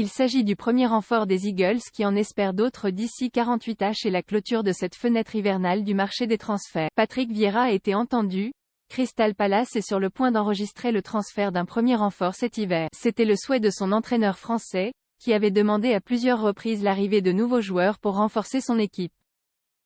Il s'agit du premier renfort des Eagles qui en espère d'autres d'ici 48h et la clôture de cette fenêtre hivernale du marché des transferts. Patrick Vieira a été entendu. Crystal Palace est sur le point d'enregistrer le transfert d'un premier renfort cet hiver. C'était le souhait de son entraîneur français, qui avait demandé à plusieurs reprises l'arrivée de nouveaux joueurs pour renforcer son équipe.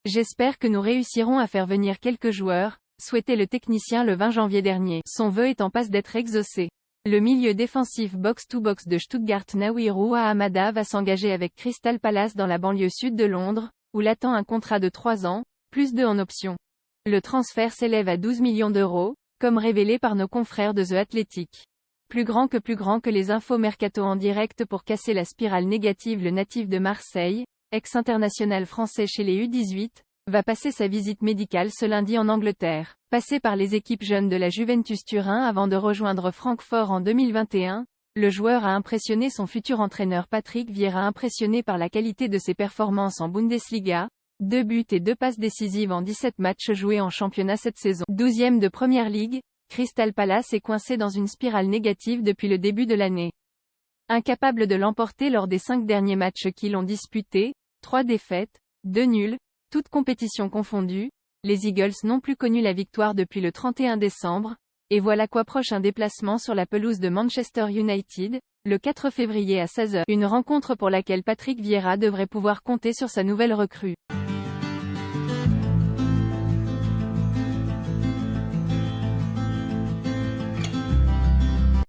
J'espère que nous réussirons à faire venir quelques joueurs, souhaitait le technicien le 20 janvier dernier. Son vœu est en passe d'être exaucé. Le milieu défensif box-to-box de Stuttgart Naouirou Ahamada va s'engager avec Crystal Palace dans la banlieue sud de Londres, où l'attend un contrat de 3 ans, plus 2 en option. Le transfert s'élève à 12 millions d'euros, comme révélé par nos confrères de The Athletic. Plus grand que les infos mercato en direct pour casser la spirale négative. Le natif de Marseille, ex-international français chez les U18, va passer sa visite médicale ce lundi en Angleterre. Passé par les équipes jeunes de la Juventus Turin avant de rejoindre Francfort en 2021, le joueur a impressionné son futur entraîneur Patrick Vieira, impressionné par la qualité de ses performances en Bundesliga, 2 buts et 2 passes décisives en 17 matchs joués en championnat cette saison. 12e de Premier League, Crystal Palace est coincé dans une spirale négative depuis le début de l'année. Incapable de l'emporter lors des 5 derniers matchs qu'ils ont disputés, 3 défaites, 2 nuls, toutes compétitions confondues, les Eagles n'ont plus connu la victoire depuis le 31 décembre, et voilà qu'approche un déplacement sur la pelouse de Manchester United, le 4 février à 16h. Une rencontre pour laquelle Patrick Vieira devrait pouvoir compter sur sa nouvelle recrue.